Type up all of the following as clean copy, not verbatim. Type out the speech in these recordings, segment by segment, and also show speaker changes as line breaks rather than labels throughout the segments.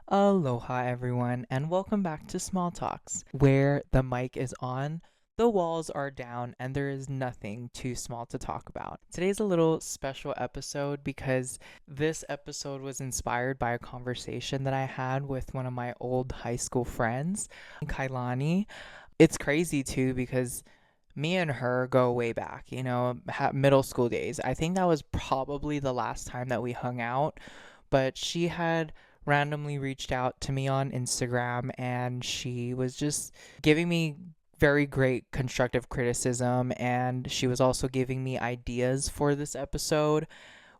Aloha, everyone, and welcome back to Small Talks, where the mic is on, the walls are down, and there is nothing too small to talk about. Today's a little special episode because this episode was inspired by a conversation that I had with one of my old high school friends, Kailani. It's crazy too because me and her go way back, middle school days. I think that was probably the last time that we hung out, but she had randomly reached out to me on Instagram and she was just giving me very great constructive criticism, and she was also giving me ideas for this episode.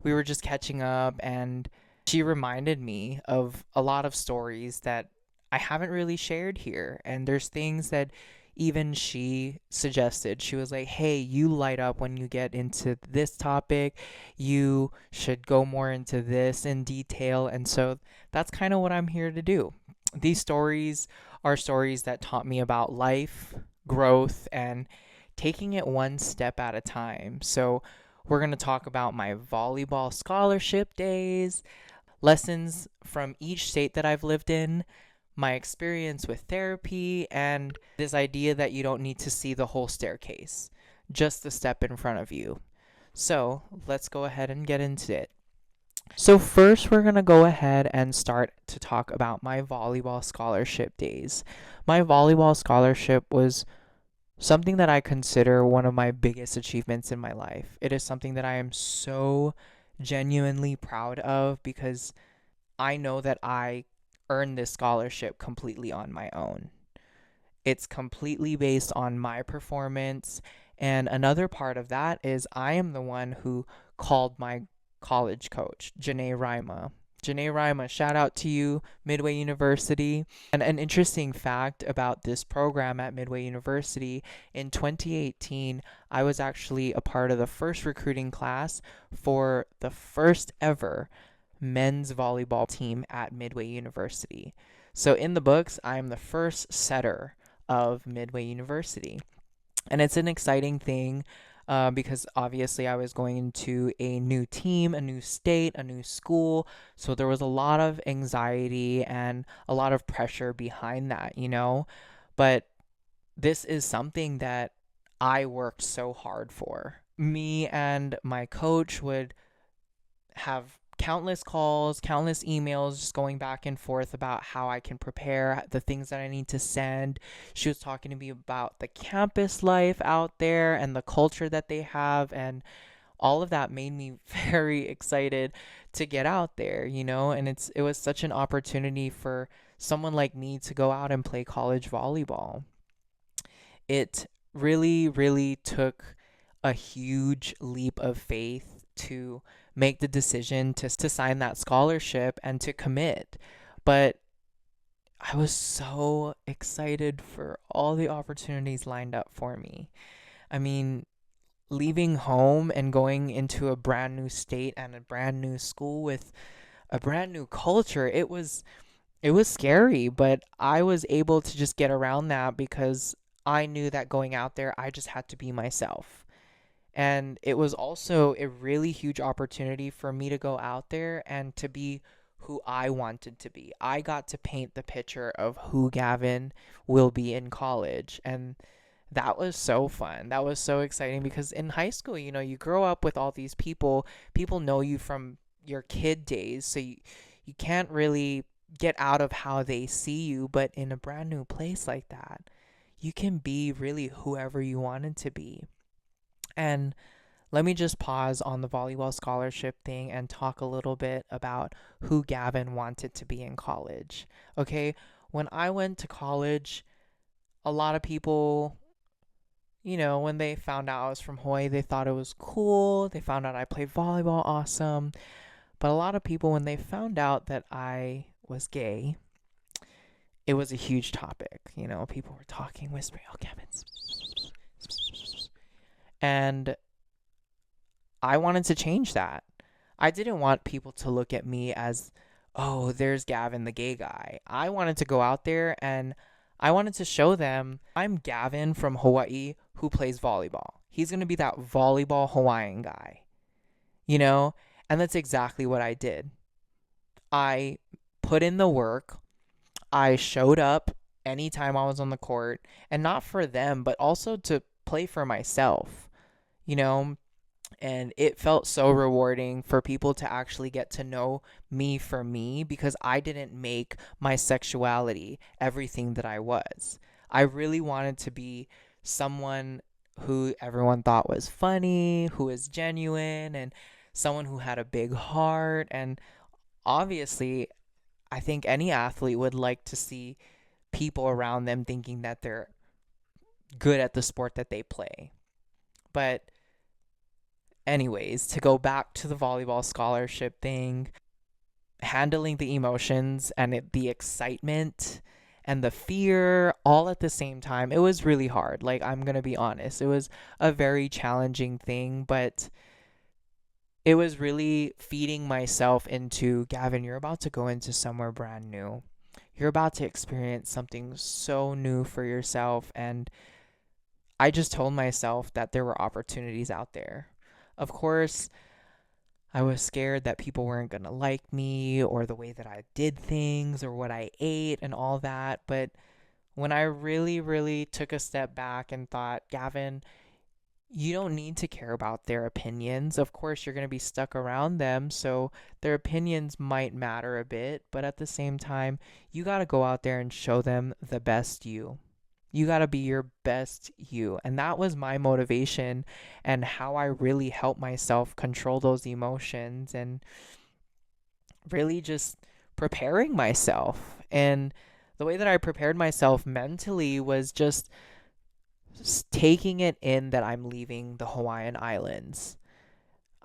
We were just catching up and she reminded me of a lot of stories that I haven't really shared here, and there's things that even she suggested. She was like, hey, you light up when you get into this topic. You should go more into this in detail. And so that's kind of what I'm here to do. These stories are stories that taught me about life, growth, and taking it one step at a time. So we're going to talk about my volleyball scholarship days, lessons from each state that I've lived in, my experience with therapy, and this idea that you don't need to see the whole staircase, just the step in front of you. So let's go ahead and get into it. So, first, we're going to go ahead and start to talk about my volleyball scholarship days. My volleyball scholarship was something that I consider one of my biggest achievements in my life. It is something that I am so genuinely proud of because I know that I earned this scholarship completely on my own. It's completely based on my performance. And another part of that is I am the one who called my college coach, Janae Rima. Janae Rima, shout out to you, Midway University. And an interesting fact about this program at Midway University, in 2018, I was actually a part of the first recruiting class for the first ever men's volleyball team at Midway University. So in the books, I am the first setter of Midway University. And it's an exciting thing because obviously I was going into a new team, a new state, a new school. So there was a lot of anxiety and a lot of pressure behind that. But this is something that I worked so hard for. Me and my coach would have countless calls, countless emails, just going back and forth about how I can prepare, the things that I need to send. She was talking to me about the campus life out there and the culture that they have, and all of that made me very excited to get out there. And it was such an opportunity for someone like me to go out and play college volleyball. It really, really took a huge leap of faith to make the decision to sign that scholarship and to commit. But I was so excited for all the opportunities lined up for me. I mean, leaving home and going into a brand new state and a brand new school with a brand new culture, it was scary, but I was able to just get around that because I knew that going out there, I just had to be myself. And it was also a really huge opportunity for me to go out there and to be who I wanted to be. I got to paint the picture of who Gavin will be in college. And that was so fun. That was so exciting because in high school, you grow up with all these people know you from your kid days. So you can't really get out of how they see you. But in a brand new place like that, you can be really whoever you wanted to be. And let me just pause on the volleyball scholarship thing and talk a little bit about who Gavin wanted to be in college. Okay, when I went to college, a lot of people, when they found out I was from Hawaii, they thought it was cool. They found out I played volleyball, awesome. But a lot of people, when they found out that I was gay, it was a huge topic. People were talking, whispering, oh, Gavin. And I wanted to change that. I didn't want people to look at me as, oh, there's Gavin, the gay guy. I wanted to go out there and I wanted to show them I'm Gavin from Hawaii who plays volleyball. He's going to be that volleyball Hawaiian guy, you know? And that's exactly what I did. I put in the work. I showed up anytime I was on the court, and not for them, but also to play for myself, you know? And it felt so rewarding for people to actually get to know me for me because I didn't make my sexuality everything that I was. I really wanted to be someone who everyone thought was funny, who was genuine, and someone who had a big heart. And obviously, I think any athlete would like to see people around them thinking that they're good at the sport that they play. But anyways, to go back to the volleyball scholarship thing, handling the emotions and the excitement and the fear all at the same time, it was really hard. Like, I'm going to be honest. It was a very challenging thing, but it was really feeding myself into, Gavin, you're about to go into somewhere brand new. You're about to experience something so new for yourself. And I just told myself that there were opportunities out there. Of course, I was scared that people weren't going to like me or the way that I did things or what I ate and all that. But when I really, really took a step back and thought, Gavin, you don't need to care about their opinions. Of course, you're going to be stuck around them, so their opinions might matter a bit, but at the same time, you got to go out there and show them the best you. You got to be your best you. And that was my motivation and how I really helped myself control those emotions and really just preparing myself. And the way that I prepared myself mentally was just taking it in that I'm leaving the Hawaiian Islands.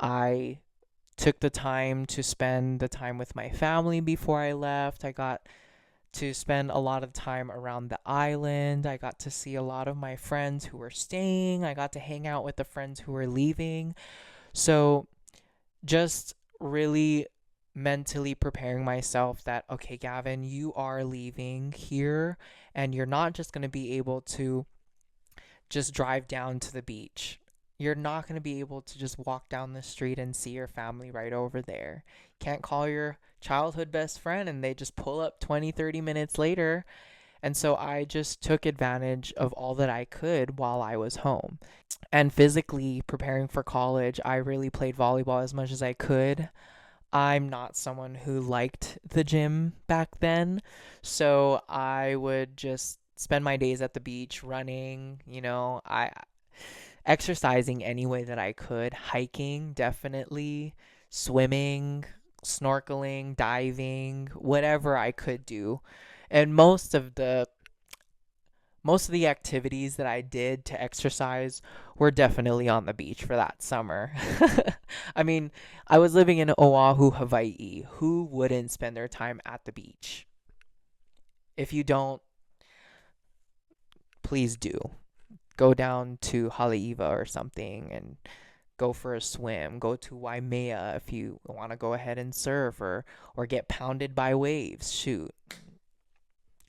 I took the time to spend the time with my family before I left. I got to spend a lot of time around the island. I got to see a lot of my friends who were staying. I got to hang out with the friends who were leaving. So just really mentally preparing myself that, okay, Gavin, you are leaving here and you're not just going to be able to just drive down to the beach. You're not going to be able to just walk down the street and see your family right over there. Can't call your childhood best friend and they just pull up 20, 30 minutes later. And so I just took advantage of all that I could while I was home. And physically preparing for college, I really played volleyball as much as I could. I'm not someone who liked the gym back then. So I would just spend my days at the beach running, I exercising any way that I could, hiking definitely, swimming, snorkeling, diving, whatever I could do. And most of the activities that I did to exercise were definitely on the beach for that summer. I mean, I was living in Oahu, Hawaii. Who wouldn't spend their time at the beach? If you don't, please do. Go down to Haleiwa or something and go for a swim. Go to Waimea if you want to go ahead and surf or get pounded by waves. Shoot.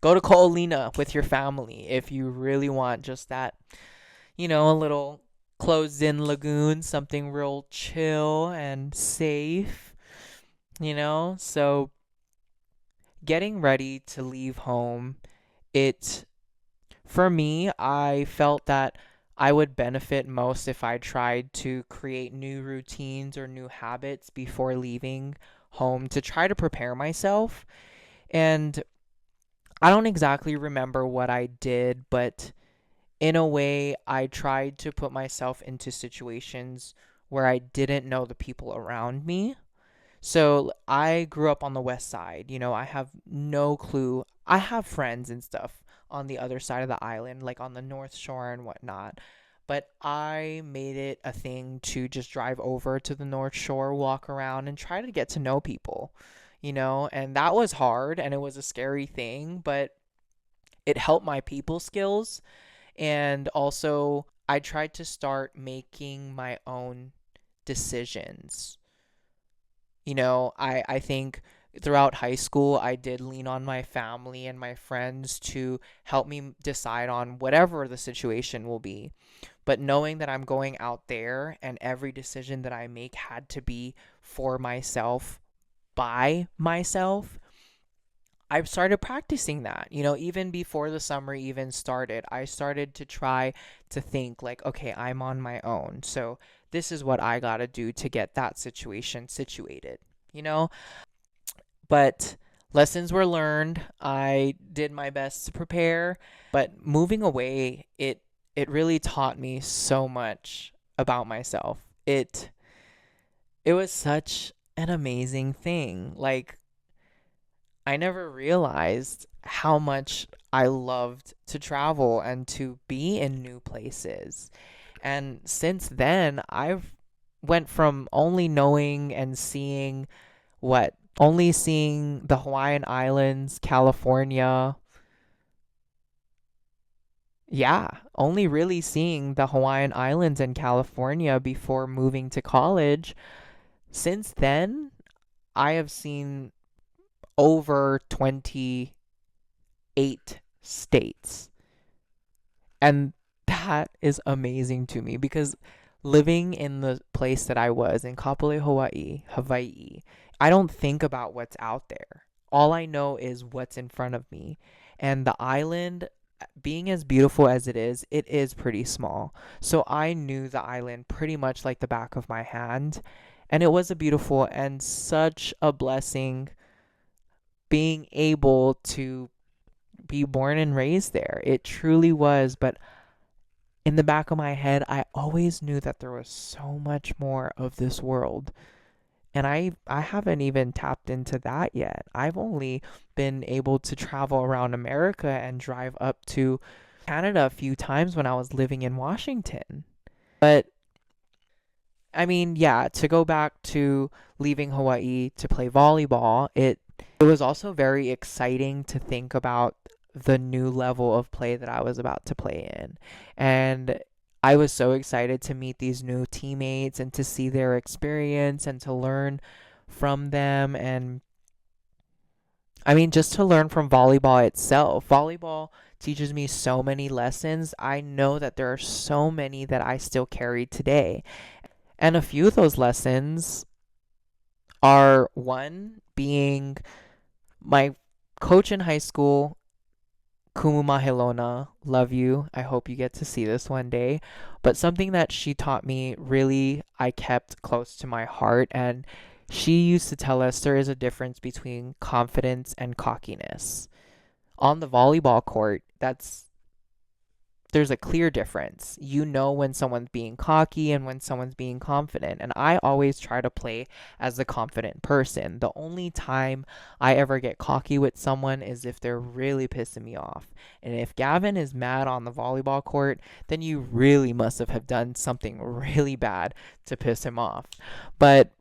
Go to Ko'olina with your family if you really want just that, a little closed in lagoon, something real chill and safe, So getting ready to leave home, for me, I felt that I would benefit most if I tried to create new routines or new habits before leaving home to try to prepare myself. And I don't exactly remember what I did, but in a way, I tried to put myself into situations where I didn't know the people around me. So I grew up on the west side. I have no clue. I have friends and stuff on the other side of the island, like on the North Shore and whatnot. But I made it a thing to just drive over to the North Shore, walk around, and try to get to know people, and that was hard and it was a scary thing, but it helped my people skills. And also, I tried to start making my own decisions. I think throughout high school, I did lean on my family and my friends to help me decide on whatever the situation will be. But knowing that I'm going out there and every decision that I make had to be for myself, by myself, I started practicing that, even before the summer even started. I started to try to think like, okay, I'm on my own. So this is what I got to do to get that situation situated, you know? But lessons were learned. I did my best to prepare, but moving away, it really taught me so much about myself. It was such an amazing thing. Like, I never realized how much I loved to travel and to be in new places. And since then, I've went from only knowing and seeing only seeing the Hawaiian Islands, California. Yeah, only really seeing the Hawaiian Islands and California before moving to college. Since then, I have seen over 28 states. And that is amazing to me because living in the place that I was in Kapolei, Hawaii, I don't think about what's out there. All I know is what's in front of me. And the island, being as beautiful as it is pretty small. So I knew the island pretty much like the back of my hand. And it was a beautiful and such a blessing being able to be born and raised there. It truly was. But in the back of my head, I always knew that there was so much more of this world. And I haven't even tapped into that yet. I've only been able to travel around America and drive up to Canada a few times when I was living in Washington. But I mean, yeah, to go back to leaving Hawaii to play volleyball, it was also very exciting to think about the new level of play that I was about to play in. And I was so excited to meet these new teammates and to see their experience and to learn from them. And I mean, just to learn from volleyball itself. Volleyball teaches me so many lessons. I know that there are so many that I still carry today. And a few of those lessons are one being my coach in high school, Kumu Mahelona. Love you. I hope you get to see this one day. But something that she taught me really I kept close to my heart, and she used to tell us there is a difference between confidence and cockiness. On the volleyball court, there's a clear difference. You know when someone's being cocky and when someone's being confident. And I always try to play as the confident person. The only time I ever get cocky with someone is if they're really pissing me off. And if Gavin is mad on the volleyball court, then you really must have done something really bad to piss him off. But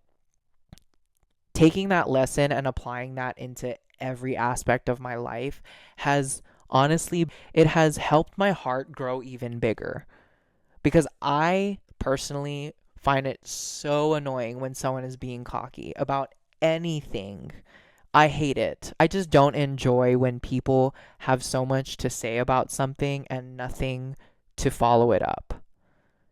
taking that lesson and applying that into every aspect of my life has honestly it has helped my heart grow even bigger because I personally find it so annoying when someone is being cocky about anything. I hate it. I just don't enjoy when people have so much to say about something and nothing to follow it up.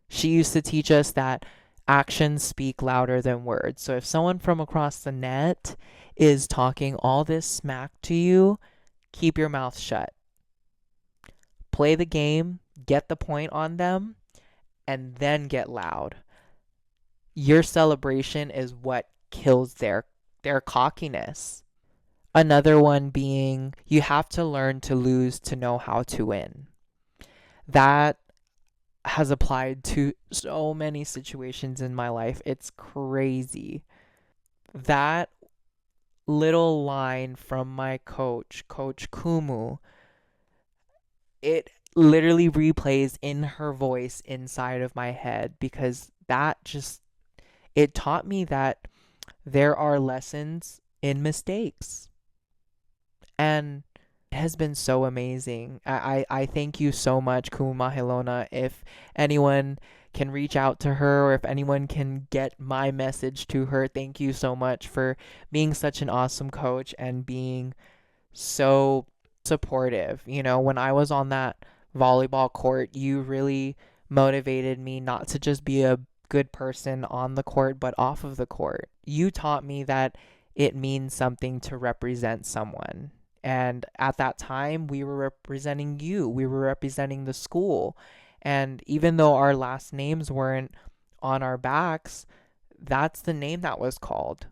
She used to teach us that actions speak louder than words. So if someone from across the net is talking all this smack to you, keep your mouth shut. Play the game, get the point on them, and then get loud. Your celebration is what kills their cockiness. Another one being you have to learn to lose to know how to win. That has applied to so many situations in my life. It's crazy. That little line from my coach, Coach Kumu, it literally replays in her voice inside of my head because it taught me that there are lessons in mistakes. And it has been so amazing. I thank you so much, Kuma Helona. If anyone can reach out to her or if anyone can get my message to her, thank you so much for being such an awesome coach and being so supportive. When I was on that volleyball court, you really motivated me not to just be a good person on the court, but off of the court. You taught me that it means something to represent someone. And at that time, we were representing you, we were representing the school. And even though our last names weren't on our backs, that's the name that was called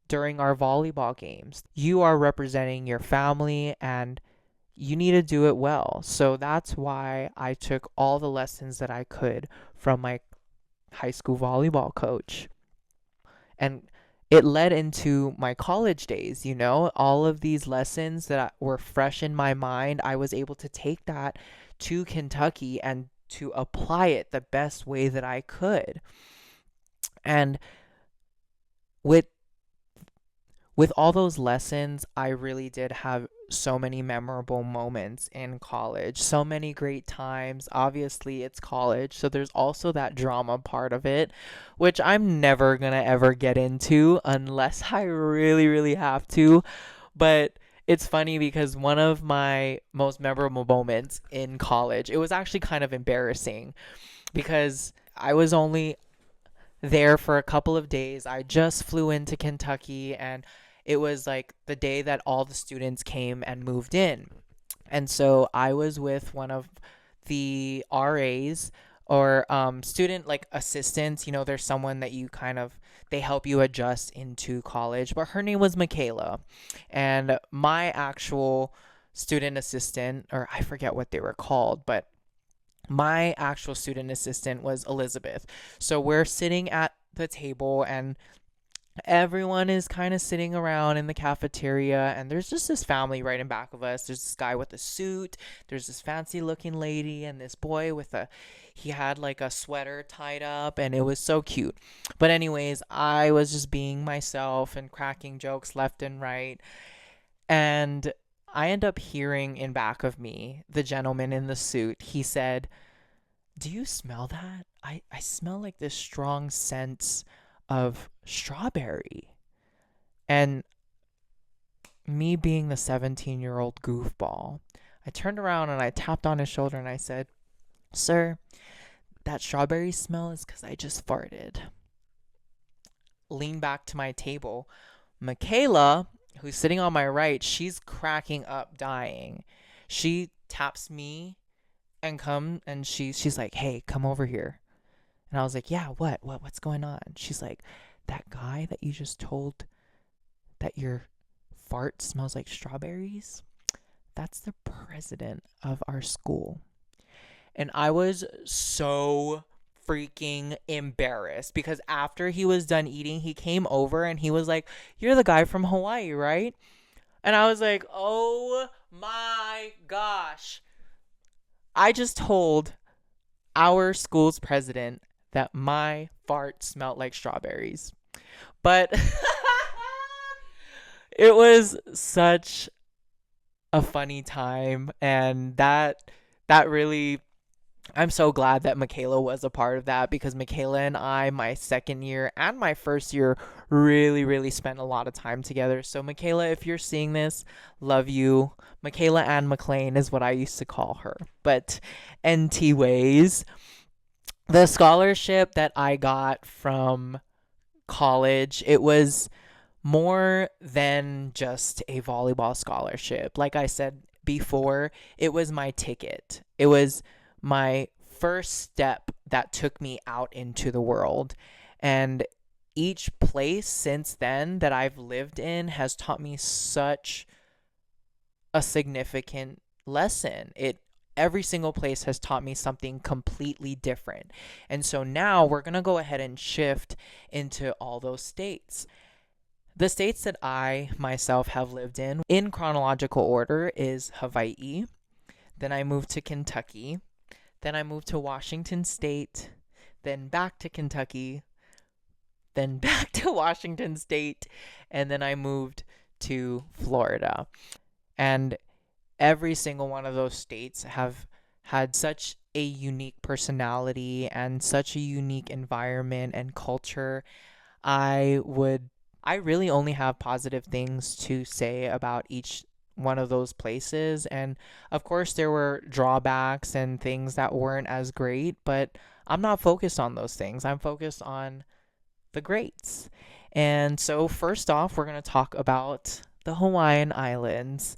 during our volleyball games. You are representing your family and you need to do it well. So that's why I took all the lessons that I could from my high school volleyball coach. And it led into my college days, all of these lessons that were fresh in my mind. I was able to take that to Kentucky and to apply it the best way that I could. And with all those lessons, I really did have so many memorable moments in college, so many great times. Obviously, it's college, so there's also that drama part of it, which I'm never gonna ever get into unless I really, really have to. But it's funny because one of my most memorable moments in college, it was actually kind of embarrassing because I was only there for a couple of days. I just flew into Kentucky and it was like the day that all the students came and moved in. And so I was with one of the RAs or student like assistants. There's someone that you they help you adjust into college. But her name was Michaela. And my actual student assistant, or I forget what they were called, but my actual student assistant was Elizabeth. So we're sitting at the table and everyone is kind of sitting around in the cafeteria, and there's just this family right in back of us. There's this guy with a suit, there's this fancy looking lady, and this boy he had like a sweater tied up, and it was so cute. But anyways, I was just being myself and cracking jokes left and right, and I end up hearing in back of me the gentleman in the suit. He said, "Do you smell that? I smell like this strong sense of strawberry." And me being the 17-year-old goofball, I turned around and I tapped on his shoulder and I said, "Sir, that strawberry smell is because I just farted." Lean back to my table. Michaela, who's sitting on my right, she's cracking up, dying. She taps me and she's like, "Hey, come over here." And I was like, "Yeah, what's going on?" She's like, "That guy that you just told that your fart smells like strawberries, that's the president of our school." And I was so freaking embarrassed because after he was done eating, he came over and he was like, "You're the guy from Hawaii, right?" And I was like, "Oh my gosh. I just told our school's president that my fart smelled like strawberries." But it was such a funny time, and that really, I'm so glad that Michaela was a part of that, because Michaela and I, my second year and my first year, really, really spent a lot of time together. So Michaela, if you're seeing this, love you. Michaela Ann McLean is what I used to call her. But NT ways, the scholarship that I got from college, it was more than just a volleyball scholarship. Like I said before, it was my ticket. It was my first step that took me out into the world. And each place since then that I've lived in has taught me such a significant lesson. Every single place has taught me something completely different. And so now we're going to go ahead and shift into all those states. The states that I myself have lived in chronological order, is Hawaii. Then I moved to Kentucky. Then I moved to Washington State. Then back to Kentucky. Then back to Washington State. And then I moved to Florida. And every single one of those states have had such a unique personality and such a unique environment and culture. I really only have positive things to say about each one of those places. And of course, there were drawbacks and things that weren't as great, but I'm not focused on those things. I'm focused on the greats. And so first off, we're going to talk about the Hawaiian Islands.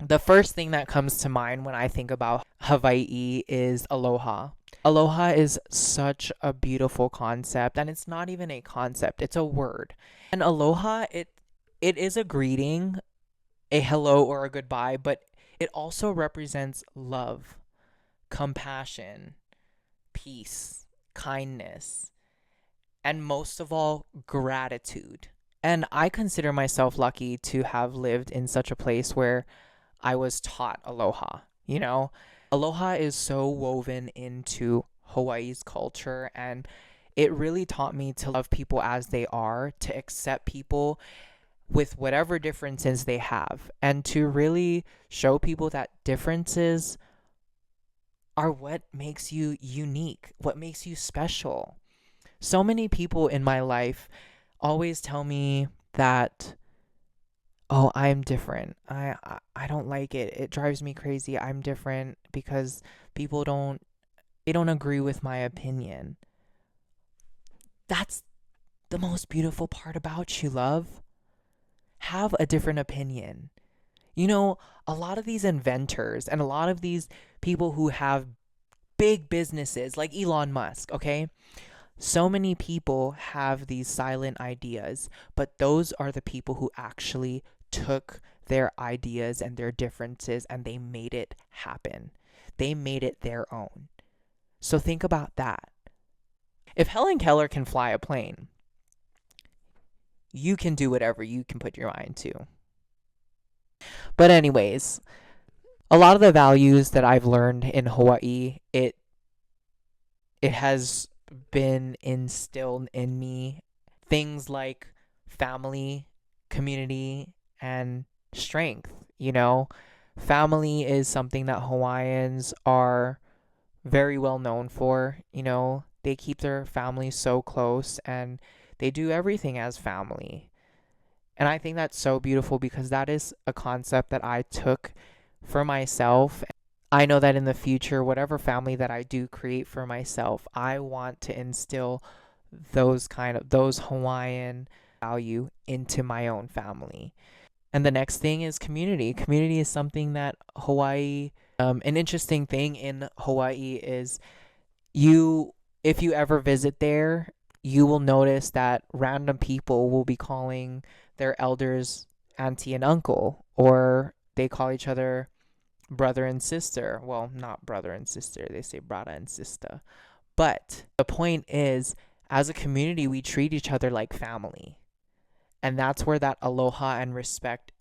The first thing that comes to mind when I think about Hawaii is aloha. Aloha is such a beautiful concept, and it's not even a concept, it's a word. And aloha, it is a greeting, a hello or a goodbye, but it also represents love, compassion, peace, kindness, and most of all, gratitude. And I consider myself lucky to have lived in such a place where I was taught aloha. You know, aloha is so woven into Hawaii's culture, and it really taught me to love people as they are, to accept people with whatever differences they have, and to really show people that differences are what makes you unique, what makes you special. So many people in my life always tell me that, oh, I'm different. I don't like it. It drives me crazy. I'm different because people don't they don't agree with my opinion. That's the most beautiful part about you, love. Have a different opinion. You know, a lot of these inventors and a lot of these people who have big businesses like Elon Musk, okay? So many people have these silent ideas, but those are the people who actually took their ideas and their differences and they made it happen. They made it their own. So think about that. If Helen Keller can fly a plane, you can do whatever you can put your mind to. But anyways, a lot of the values that I've learned in Hawaii, it has been instilled in me. Things like family, community, and strength. You know, family is something that Hawaiians are very well known for. You know, they keep their family so close and they do everything as family. And I think that's so beautiful because that is a concept that I took for myself. I know that in the future, whatever family that I do create for myself, I want to instill those Hawaiian value into my own family. And the next thing is community. Community is something that Hawaii, an interesting thing in Hawaii is you, if you ever visit there, you will notice that random people will be calling their elders auntie and uncle, or they call each other brother and sister. Well, not brother and sister, they say brada and sister. But the point is, as a community, we treat each other like family. And that's where that aloha and respect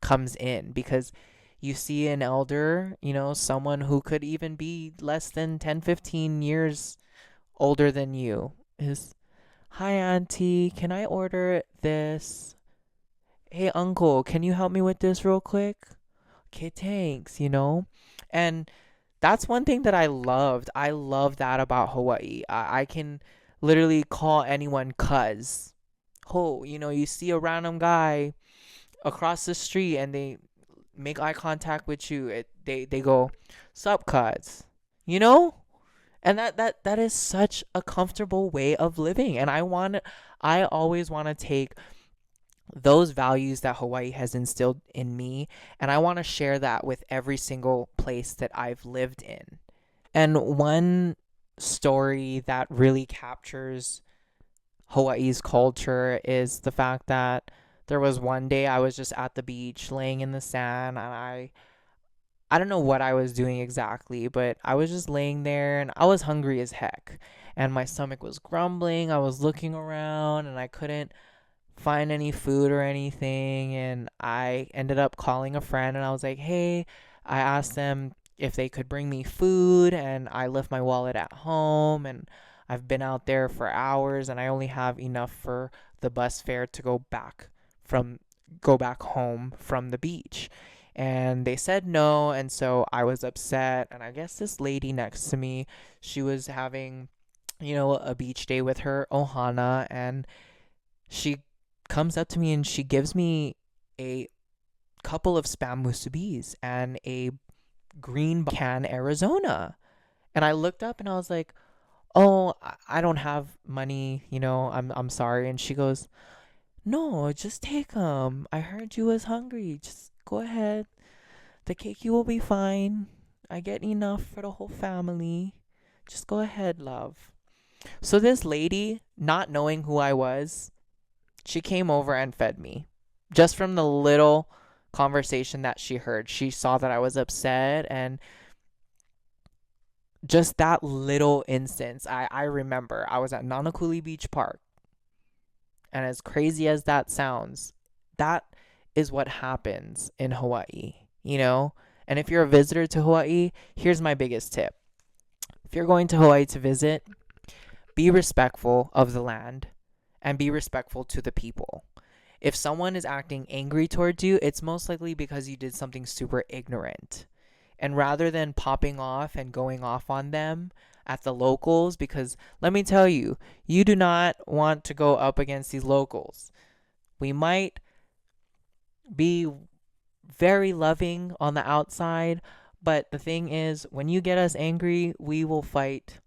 comes in because you see an elder, you know, someone who could even be less than 10, 15 years older than you is, hi, auntie, can I order this? Hey, uncle, can you help me with this real quick? Okay, thanks, you know? And that's one thing that I loved. I love that about Hawaii. I can literally call anyone cuz. Oh, you know, you see a random guy across the street and they make eye contact with you. They go, sup, cuz. You know? And that is such a comfortable way of living. And I always want to take those values that Hawaii has instilled in me, and I want to share that with every single place that I've lived in. And one story that really captures Hawaii's culture is the fact that there was one day I was just at the beach laying in the sand, and I don't know what I was doing exactly, but I was just laying there and I was hungry as heck. And my stomach was grumbling. I was looking around and I couldn't find any food or anything, and I ended up calling a friend and I was like, hey, I asked them if they could bring me food, and I left my wallet at home, and I've been out there for hours and I only have enough for the bus fare to from go back home from the beach. And they said no, and so I was upset. And I guess this lady next to me, she was having, you know, a beach day with her ohana, and she comes up to me and she gives me a couple of spam musubis and a green can Arizona. And I looked up and I was like, "Oh, I don't have money, you know. I'm sorry." And she goes, "No, just take them. I heard you was hungry. Just go ahead." The keiki will be fine. I get enough for the whole family. Just go ahead, love. So this lady, not knowing who I was, she came over and fed me. Just from the little conversation that she heard, she saw that I was upset, and just that little instance, I remember I was at Nanakuli Beach Park. And as crazy as that sounds, that is what happens in Hawaii, you know? And if you're a visitor to Hawaii, here's my biggest tip. If you're going to Hawaii to visit, be respectful of the land and be respectful to the people. If someone is acting angry towards you, it's most likely because you did something super ignorant. And rather than popping off and going off on them at the locals, because let me tell you, you do not want to go up against these locals. We might be very loving on the outside, but the thing is, when you get us angry, we will fight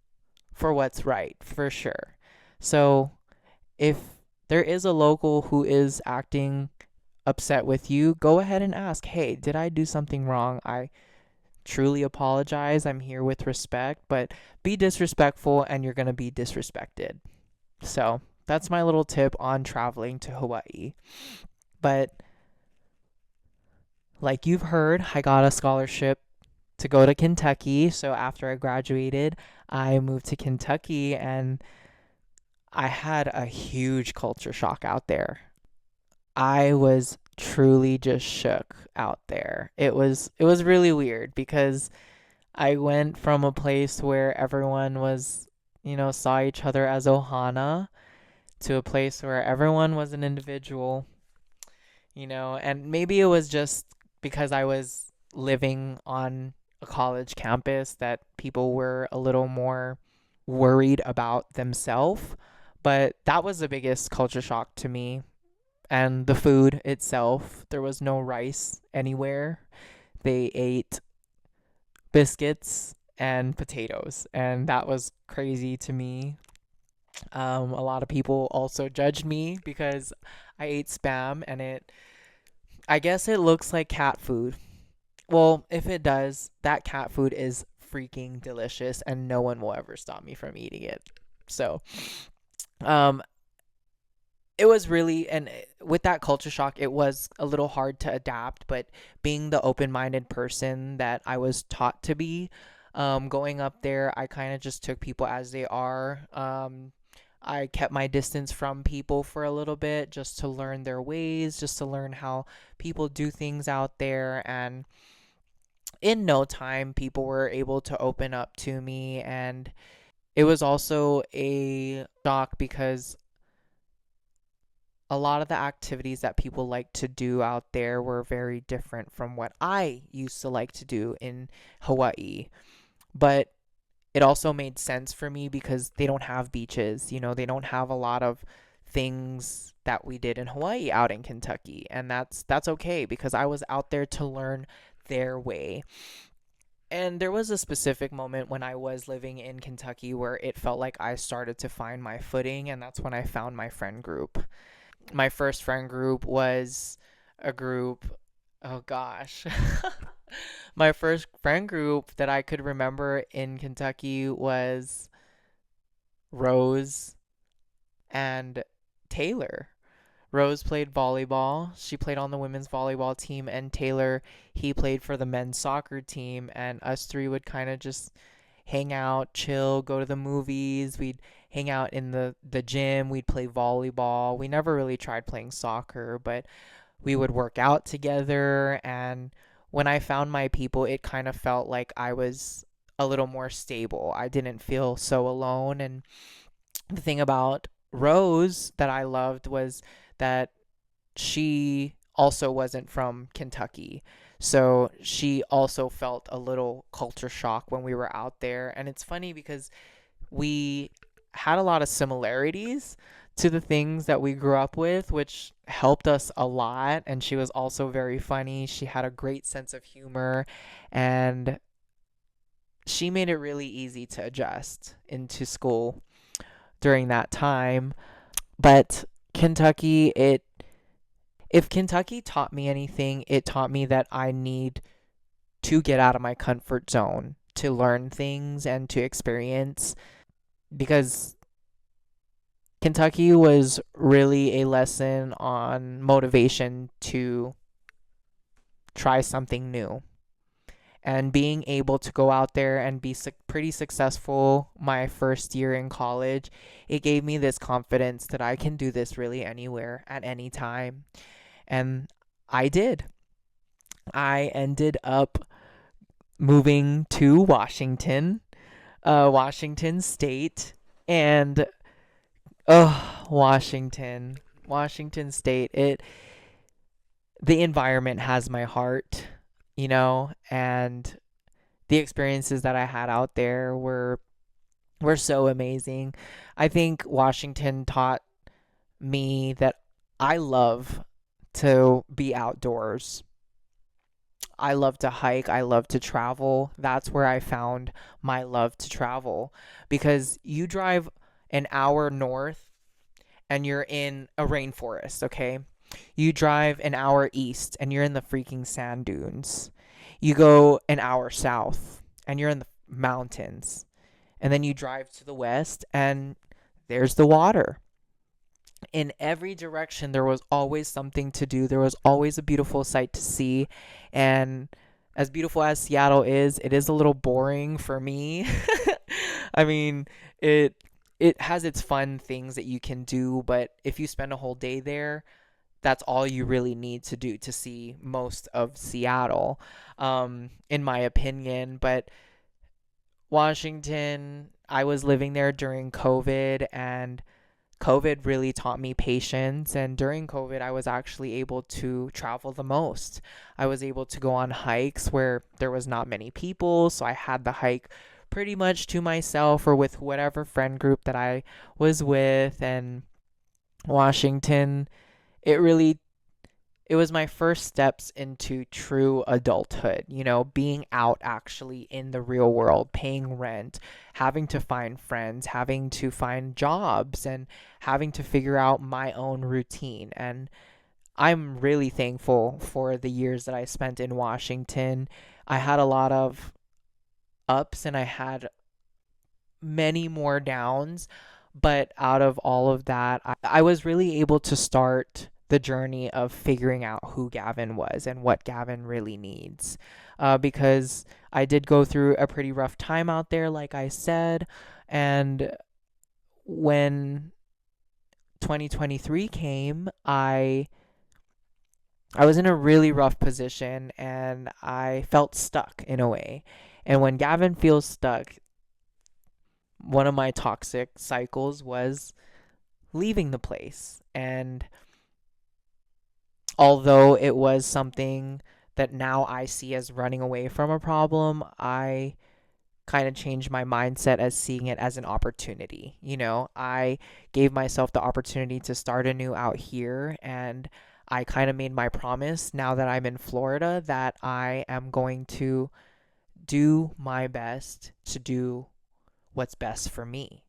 for what's right, for sure. So if there is a local who is acting upset with you, go ahead and ask, hey, did I do something wrong? I truly apologize. I'm here with respect, but be disrespectful and you're going to be disrespected. So that's my little tip on traveling to Hawaii. But like you've heard, I got a scholarship to go to Kentucky. So after I graduated, I moved to Kentucky, and I had a huge culture shock out there. I was truly just shook out there. It was really weird because I went from a place where everyone was, saw each other as ohana, to a place where everyone was an individual, and maybe it was just because I was living on a college campus that people were a little more worried about themselves. But that was the biggest culture shock to me. And the food itself, there was no rice anywhere. They ate biscuits and potatoes, and that was crazy to me. A lot of people also judged me because I ate spam, and I guess it looks like cat food. Well, if it does, that cat food is freaking delicious, and no one will ever stop me from eating it. So, um, it was really, and with that culture shock, it was a little hard to adapt, but being the open-minded person that I was taught to be, going up there, I kind of just took people as they are. I kept my distance from people for a little bit just to learn their ways, just to learn how people do things out there. And in no time, people were able to open up to me. And it was also a shock because a lot of the activities that people like to do out there were very different from what I used to like to do in Hawaii. But it also made sense for me because they don't have beaches, they don't have a lot of things that we did in Hawaii out in Kentucky. And that's okay because I was out there to learn their way. And there was a specific moment when I was living in Kentucky where it felt like I started to find my footing, and that's when I found my friend group. My first friend group was a group, oh gosh. My first friend group that I could remember in Kentucky was Rose and Taylor. Rose played volleyball. She played on the women's volleyball team, and Taylor, he played for the men's soccer team, and us three would kind of just hang out, chill, go to the movies. We'd hang out in the gym. We'd play volleyball. We never really tried playing soccer, but we would work out together. And when I found my people, it kind of felt like I was a little more stable. I didn't feel so alone. And the thing about Rose that I loved was that she also wasn't from Kentucky. So she also felt a little culture shock when we were out there. And it's funny because we had a lot of similarities to the things that we grew up with, which helped us a lot. And she was also very funny. She had a great sense of humor, and she made it really easy to adjust into school during that time. But Kentucky, if Kentucky taught me anything, it taught me that I need to get out of my comfort zone, to learn things and to experience, because Kentucky was really a lesson on motivation to try something new. And being able to go out there and be pretty successful my first year in college, it gave me this confidence that I can do this really anywhere at any time. And I did. I ended up moving to Washington State, and Washington State. The environment has my heart, and the experiences that I had out there were so amazing. I think Washington taught me that I love to be outdoors. I love to hike. I love to travel. That's where I found my love to travel, because you drive an hour north and you're in a rainforest, okay? You drive an hour east and you're in the freaking sand dunes. You go an hour south and you're in the mountains. And then you drive to the west and there's the water. In every direction, there was always something to do. There was always a beautiful sight to see. And as beautiful as Seattle is, it is a little boring for me. I mean, it has its fun things that you can do, but if you spend a whole day there, that's all you really need to do to see most of Seattle, in my opinion. But Washington, I was living there during COVID, and COVID really taught me patience. And during COVID, I was actually able to travel the most. I was able to go on hikes where there was not many people, so I had the hike pretty much to myself or with whatever friend group that I was with. And Washington, it really it was my first steps into true adulthood, being out actually in the real world, paying rent, having to find friends, having to find jobs, and having to figure out my own routine. And I'm really thankful for the years that I spent in Washington. I had a lot of ups and I had many more downs, but out of all of that, I was really able to start the journey of figuring out who Gavin was and what Gavin really needs. Because I did go through a pretty rough time out there, like I said. And when 2023 came, I was in a really rough position and I felt stuck in a way. And when Gavin feels stuck, one of my toxic cycles was leaving the place. And although it was something that now I see as running away from a problem, I kind of changed my mindset as seeing it as an opportunity. I gave myself the opportunity to start anew out here, and I kind of made my promise now that I'm in Florida that I am going to do my best to do what's best for me.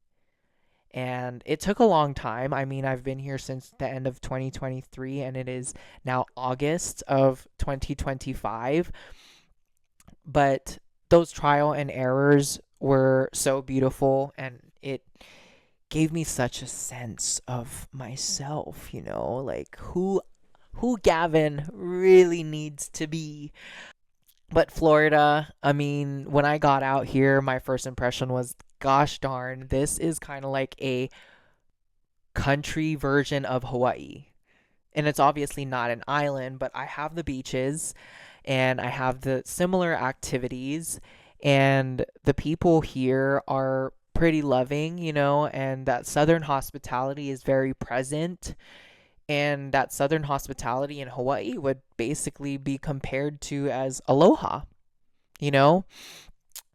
And it took a long time. I mean, I've been here since the end of 2023 and it is now August of 2025. But those trial and errors were so beautiful, and it gave me such a sense of myself, like who Gavin really needs to be. But Florida, I mean, when I got out here, my first impression was, gosh darn, this is kind of like a country version of Hawaii. And it's obviously not an island, but I have the beaches and I have the similar activities, and the people here are pretty loving, and that southern hospitality is very present. And that southern hospitality in Hawaii would basically be compared to as aloha, you know?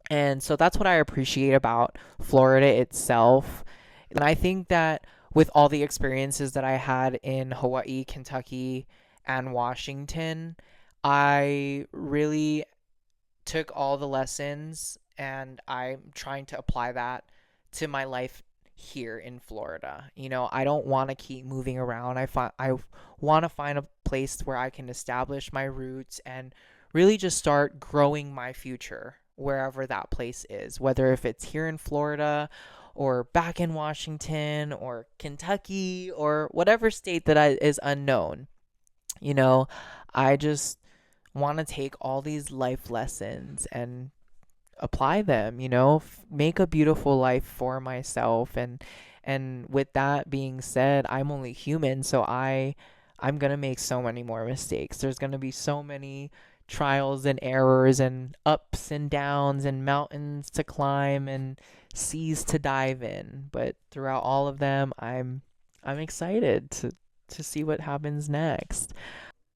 And so that's what I appreciate about Florida itself. And I think that with all the experiences that I had in Hawaii, Kentucky, and Washington, I really took all the lessons and I'm trying to apply that to my life here in Florida. I don't want to keep moving around. I want to find a place where I can establish my roots and really just start growing my future wherever that place is, whether if it's here in Florida or back in Washington or Kentucky or whatever state is unknown. You know, I just want to take all these life lessons and apply them, make a beautiful life for myself. And with that being said, I'm only human, so I'm going to make so many more mistakes. There's going to be so many trials and errors and ups and downs and mountains to climb and seas to dive in. But throughout all of them, I'm excited to see what happens next.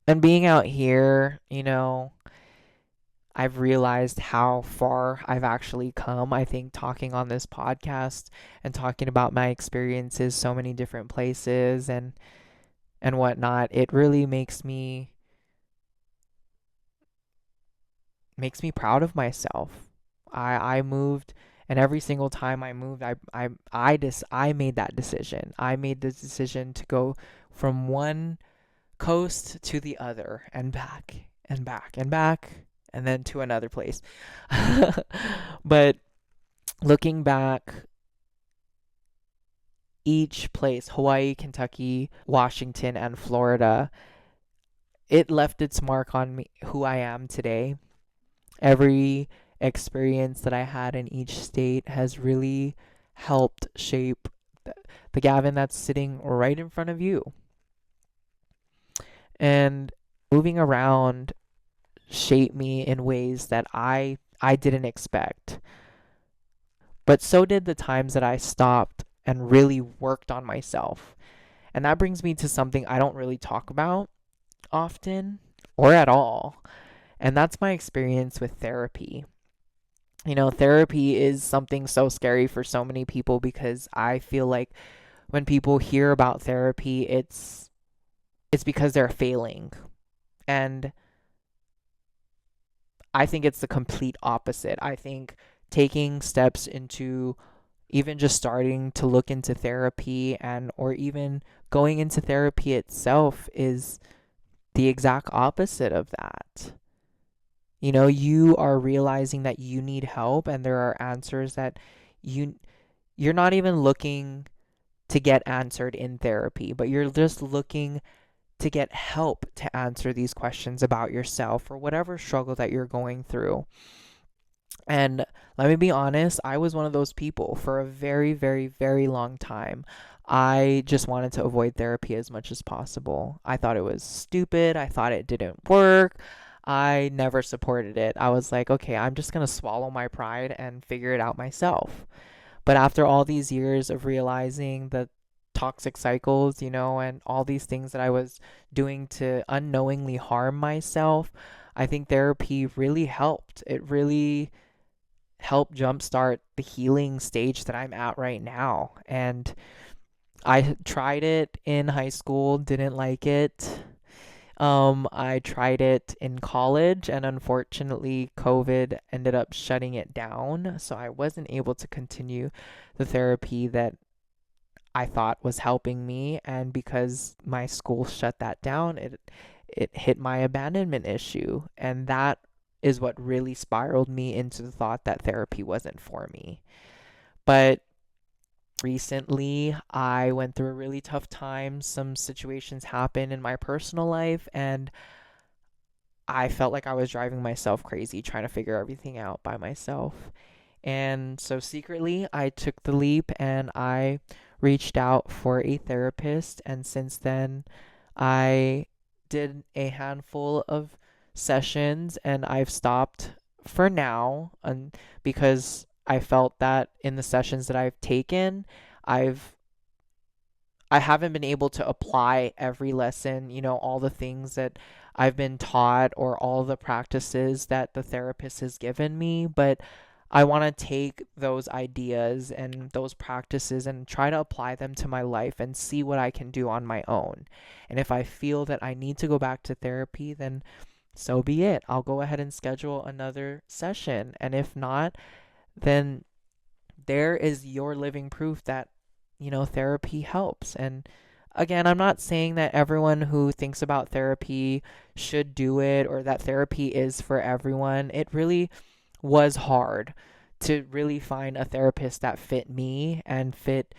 And being out here, I've realized how far I've actually come. I think talking on this podcast and talking about my experiences, so many different places and whatnot, it really makes me proud of myself. I moved, and every single time I moved, I made that decision. I made the decision to go from one coast to the other and back and back and back and then to another place. But looking back, each place, Hawaii, Kentucky, Washington, and Florida, it left its mark on me, who I am today. Every experience that I had in each state has really helped shape the Gavin that's sitting right in front of you. And moving around shaped me in ways that I didn't expect. But so did the times that I stopped and really worked on myself. And that brings me to something I don't really talk about often or at all. And that's my experience with therapy. Therapy is something so scary for so many people because I feel like when people hear about therapy, it's because they're failing. And I think it's the complete opposite. I think taking steps into even just starting to look into therapy and or even going into therapy itself is the exact opposite of that. You are realizing that you need help and there are answers that you're not even looking to get answered in therapy, but you're just looking to get help to answer these questions about yourself or whatever struggle that you're going through. And let me be honest, I was one of those people for a very, very, very long time. I just wanted to avoid therapy as much as possible. I thought it was stupid. I thought it didn't work. I never supported it. I was like, okay, I'm just going to swallow my pride and figure it out myself. But after all these years of realizing the toxic cycles, and all these things that I was doing to unknowingly harm myself, I think therapy really helped. It really helped jumpstart the healing stage that I'm at right now. And I tried it in high school, didn't like it. I tried it in college, and unfortunately, COVID ended up shutting it down. So I wasn't able to continue the therapy that I thought was helping me. And because my school shut that down, it hit my abandonment issue. And that is what really spiraled me into the thought that therapy wasn't for me. But recently, I went through a really tough time. Some situations happened in my personal life, and I felt like I was driving myself crazy trying to figure everything out by myself. And so secretly, I took the leap and I reached out for a therapist. And since then, I did a handful of sessions and I've stopped for now, and because I felt that in the sessions that I've taken, I've I haven't been able to apply every lesson, all the things that I've been taught or all the practices that the therapist has given me, but I want to take those ideas and those practices and try to apply them to my life and see what I can do on my own. And if I feel that I need to go back to therapy, then so be it. I'll go ahead and schedule another session. And if not, then there is your living proof that therapy helps. And Again, I'm not saying that everyone who thinks about therapy should do it or that therapy is for everyone. It really was hard to really find a therapist that fit me and fit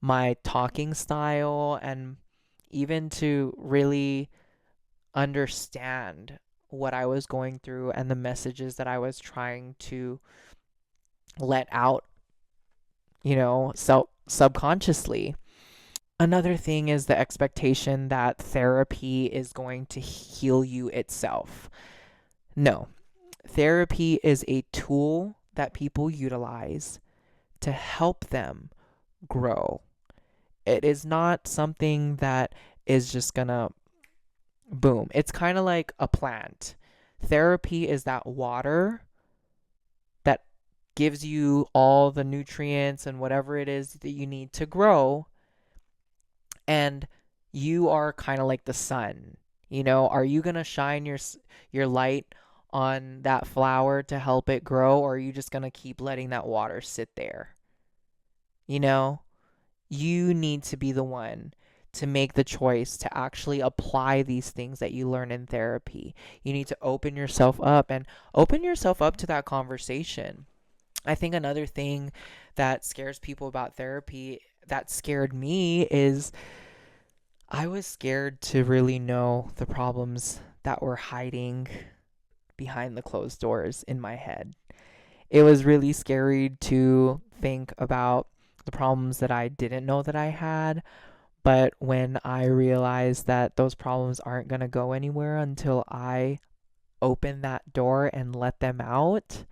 my talking style, and even to really understand what I was going through and the messages that I was trying to let out, subconsciously. Another thing is the expectation that therapy is going to heal you itself. No, therapy is a tool that people utilize to help them grow. It is not something that is just gonna boom. It's kind of like a plant. Therapy is that water that gives you all the nutrients and whatever it is that you need to grow. And you are kind of like the sun. Are you going to shine your light on that flower to help it grow, or are you just going to keep letting that water sit there? You know, you need to be the one to make the choice to actually apply these things that you learn in therapy. You need to open yourself up and open yourself up to that conversation. I think another thing that scares people about therapy, that scared me, is I was scared to really know the problems that were hiding behind the closed doors in my head. It was really scary to think about the problems that I didn't know that I had. But when I realized that those problems aren't going to go anywhere until I open that door and let them out,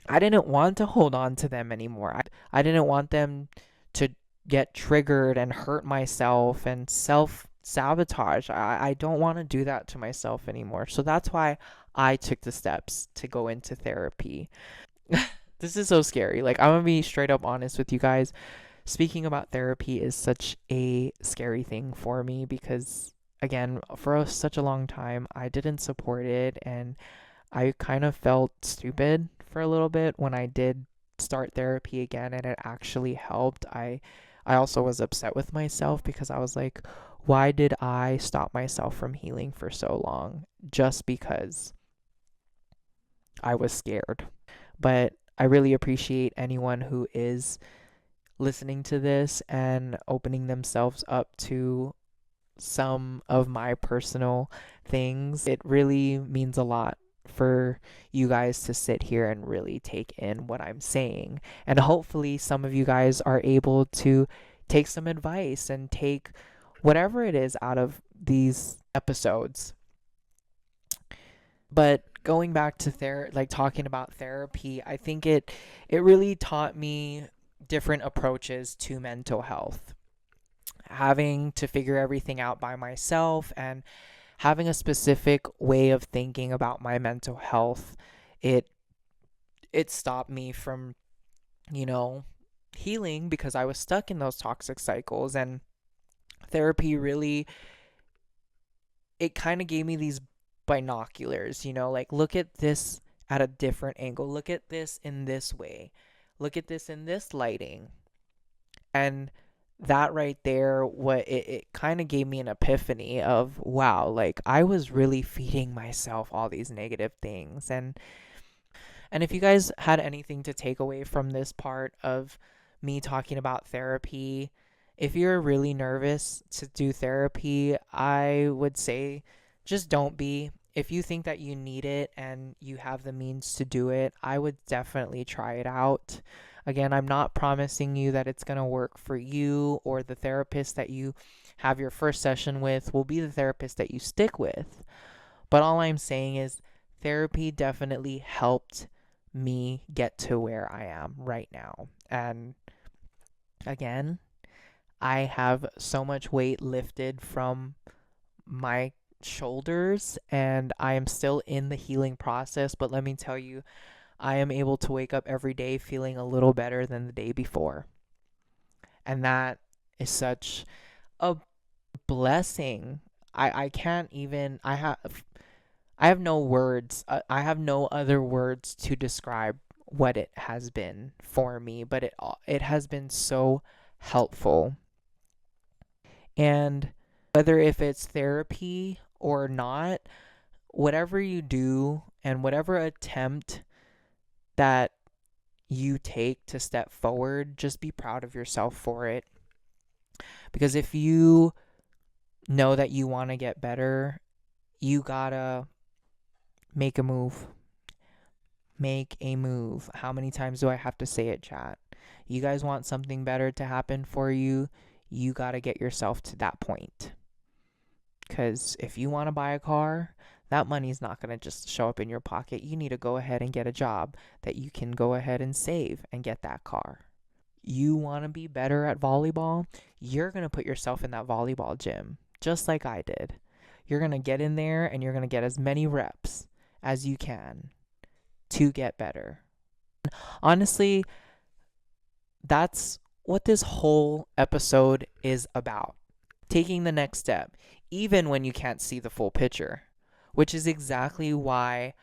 I didn't want to hold on to them anymore. I didn't want them to get triggered and hurt myself and self sabotage. I don't want to do that to myself anymore. So that's why I took the steps to go into therapy. This is so scary. Like, I'm going to be straight up honest with you guys. Speaking about therapy is such a scary thing for me because, again, for such a long time, I didn't support it, and I kind of felt stupid for a little bit when I did start therapy again and it actually helped. I also was upset with myself because I was like, why did I stop myself from healing for so long just because I was scared? But I really appreciate anyone who is listening to this and opening themselves up to some of my personal things. It really means a lot for you guys to sit here and really take in what I'm saying. And hopefully, some of you guys are able to take some advice and take whatever it is out of these episodes. But going back to talking about therapy, I think it really taught me different approaches to mental health. Having to figure everything out by myself and having a specific way of thinking about my mental health, it stopped me from, you know, healing because I was stuck in those toxic cycles. And therapy really, it kind of gave me these binoculars, like, look at this at a different angle, look at this in this way, look at this in this lighting. And that right there, what it kind of gave me an epiphany of, wow, like, I was really feeding myself all these negative things. And if you guys had anything to take away from this part of me talking about therapy, if you're really nervous to do therapy, I would say just don't be. If you think that you need it and you have the means to do it, I would definitely try it out. Again, I'm not promising you that it's going to work for you, or the therapist that you have your first session with will be the therapist that you stick with. But all I'm saying is therapy definitely helped me get to where I am right now. And again, I have so much weight lifted from my shoulders, and I am still in the healing process. But let me tell you, I am able to wake up every day feeling a little better than the day before. And that is such a blessing. I can't even, I have no words. I have no other words to describe what it has been for me, but it has been so helpful. And whether if it's therapy or not, whatever you do and whatever attempt that you take to step forward, just be proud of yourself for it. Because if you know that you want to get better, you gotta make a move. Make a move. How many times do I have to say it, chat? You guys want something better to happen for you, you gotta get yourself to that point. Because if you want to buy a car, that money's not going to just show up in your pocket. You need to go ahead and get a job that you can go ahead and save and get that car. You want to be better at volleyball? You're going to put yourself in that volleyball gym, just like I did. You're going to get in there and you're going to get as many reps as you can to get better. Honestly, that's what this whole episode is about. Taking the next step, even when you can't see the full picture, which is exactly why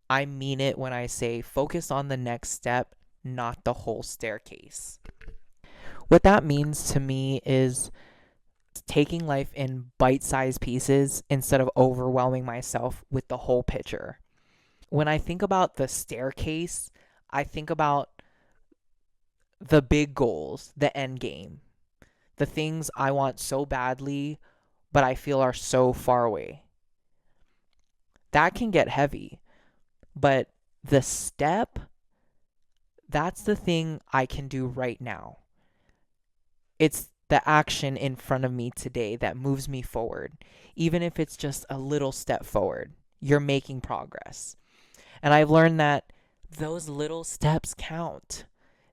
I mean it when I say focus on the next step, not the whole staircase. What that means to me is taking life in bite-sized pieces instead of overwhelming myself with the whole picture. When I think about the staircase, I think about the big goals, the end game, the things I want so badly, but I feel are so far away. That can get heavy, but the step, that's the thing I can do right now. It's the action in front of me today that moves me forward. Even if it's just a little step forward, you're making progress. And I've learned that those little steps count.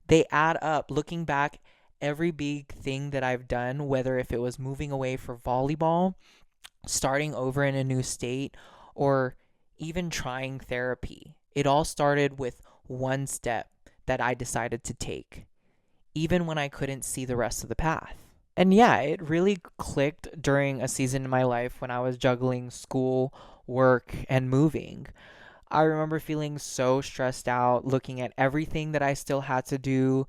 They add up. Looking back, every big thing that I've done, whether if it was moving away for volleyball, starting over in a new state, or even trying therapy, it all started with one step that I decided to take, even when I couldn't see the rest of the path. And yeah, it really clicked during a season in my life when I was juggling school, work, and moving. I remember feeling so stressed out, looking at everything that I still had to do,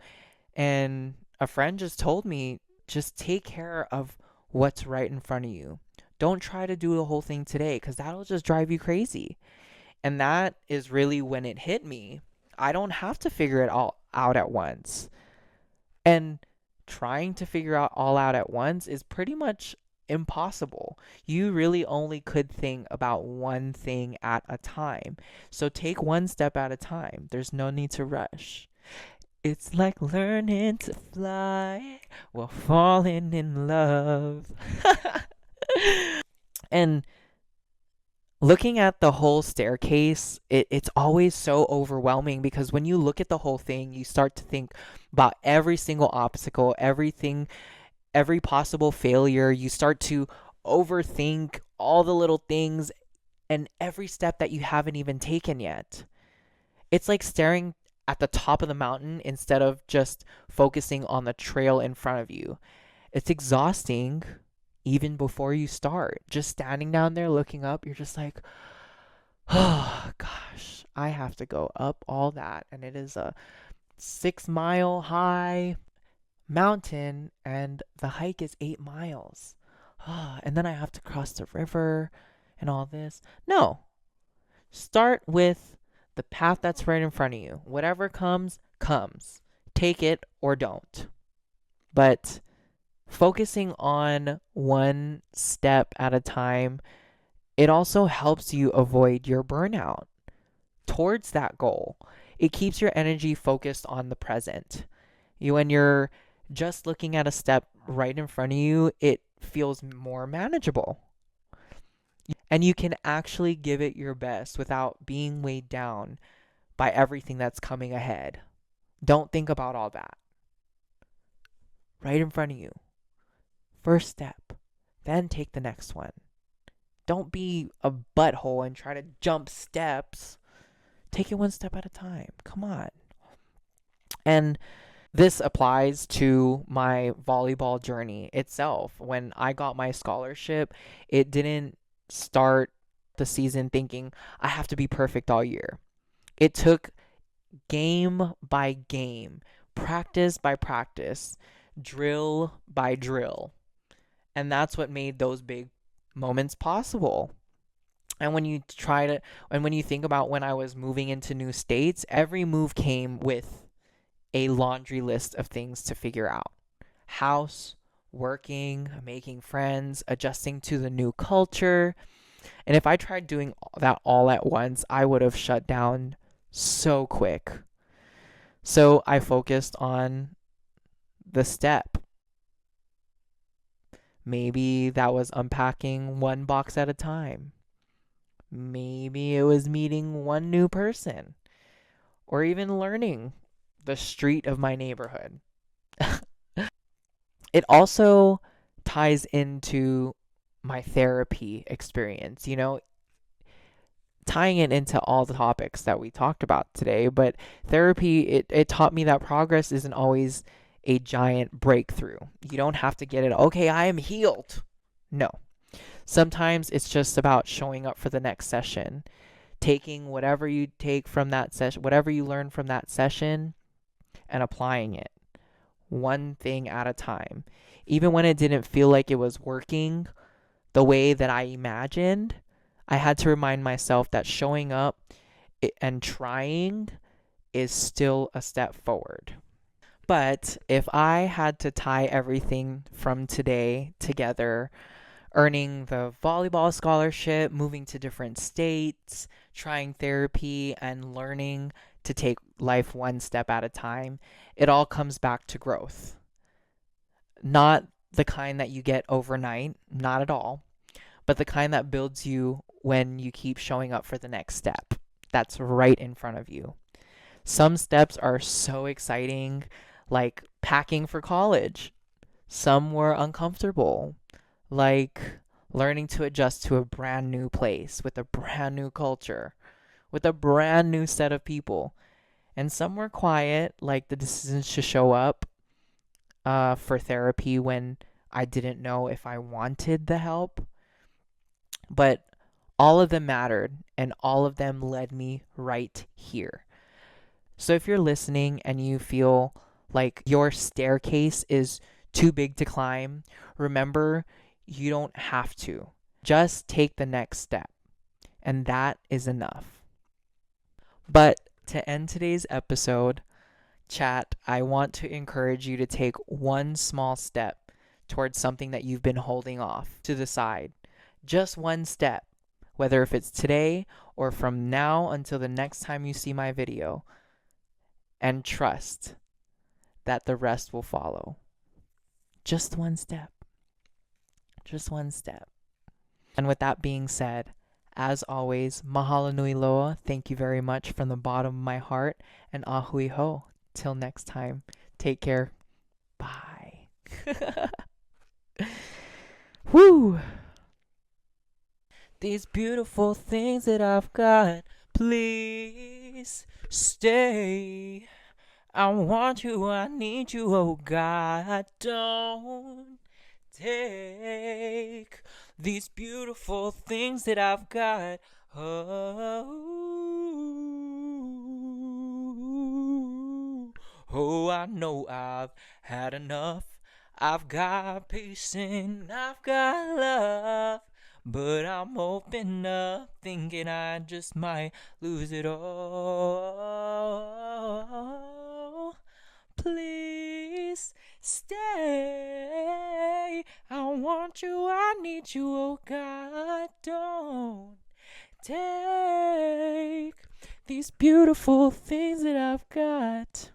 and a friend just told me, just take care of what's right in front of you. Don't try to do the whole thing today because that'll just drive you crazy. And that is really when it hit me. I don't have to figure it all out at once. And trying to figure out all out at once is pretty much impossible. You really only could think about one thing at a time. So take one step at a time. There's no need to rush. It's like learning to fly while falling in love. And looking at the whole staircase, it's always so overwhelming because when you look at the whole thing, you start to think about every single obstacle, everything, every possible failure. You start to overthink all the little things and every step that you haven't even taken yet. It's like staring at the top of the mountain instead of just focusing on the trail in front of you. It's exhausting even before you start. Just standing down there looking up, you're just like, oh gosh, I have to go up all that. And it is a 6 mile high mountain and the hike is 8 miles. And then I have to cross the river and all this. No, start with the path that's right in front of you. Whatever comes, comes. Take it or don't. But focusing on one step at a time, it also helps you avoid your burnout towards that goal. It keeps your energy focused on the present. When you're just looking at a step right in front of you, it feels more manageable. And you can actually give it your best without being weighed down by everything that's coming ahead. Don't think about all that. Right in front of you. First step. Then take the next one. Don't be a butthole and try to jump steps. Take it one step at a time. Come on. And this applies to my volleyball journey itself. When I got my scholarship, it didn't start the season thinking I have to be perfect all year. It took game by game, practice by practice, drill by drill. And that's what made those big moments possible. And when you think about when I was moving into new states, every move came with a laundry list of things to figure out: house, working, making friends, adjusting to the new culture. And if I tried doing that all at once, I would have shut down so quick. So I focused on the step. Maybe that was unpacking one box at a time. Maybe it was meeting one new person, or even learning the street of my neighborhood. It also ties into my therapy experience, tying it into all the topics that we talked about today. But therapy, it taught me that progress isn't always a giant breakthrough. You don't have to get it, okay, I am healed. No. Sometimes it's just about showing up for the next session, taking whatever you take from that session, whatever you learn from that session, and applying it one thing at a time. Even when it didn't feel like it was working the way that I imagined, I had to remind myself that showing up and trying is still a step forward. But if I had to tie everything from today together, earning the volleyball scholarship, moving to different states, trying therapy, and learning to take life one step at a time, it all comes back to growth. Not the kind that you get overnight, not at all, but the kind that builds you when you keep showing up for the next step that's right in front of you. Some steps are so exciting, like packing for college. Some were uncomfortable, like learning to adjust to a brand new place with a brand new culture, with a brand new set of people. And some were quiet, like the decisions to show up for therapy when I didn't know if I wanted the help. But all of them mattered, and all of them led me right here. So if you're listening and you feel like your staircase is too big to climb, remember, you don't have to. Just take the next step, and that is enough. But to end today's episode, chat, I want to encourage you to take one small step towards something that you've been holding off to the side. Just one step, whether if it's today or from now until the next time you see my video, and trust that the rest will follow. Just one step. Just one step. And with that being said, as always, mahalo nui loa. Thank you very much from the bottom of my heart, and ahui ho. Till next time, take care. Bye. Woo! These beautiful things that I've got, please stay. I want you, I need you, oh God, don't take these beautiful things that I've got. Oh, I know I've had enough. I've got patience, I've got love. But I'm open up, thinking I just might lose it all. Please stay. I want you, I need you, oh God, don't take these beautiful things that I've got.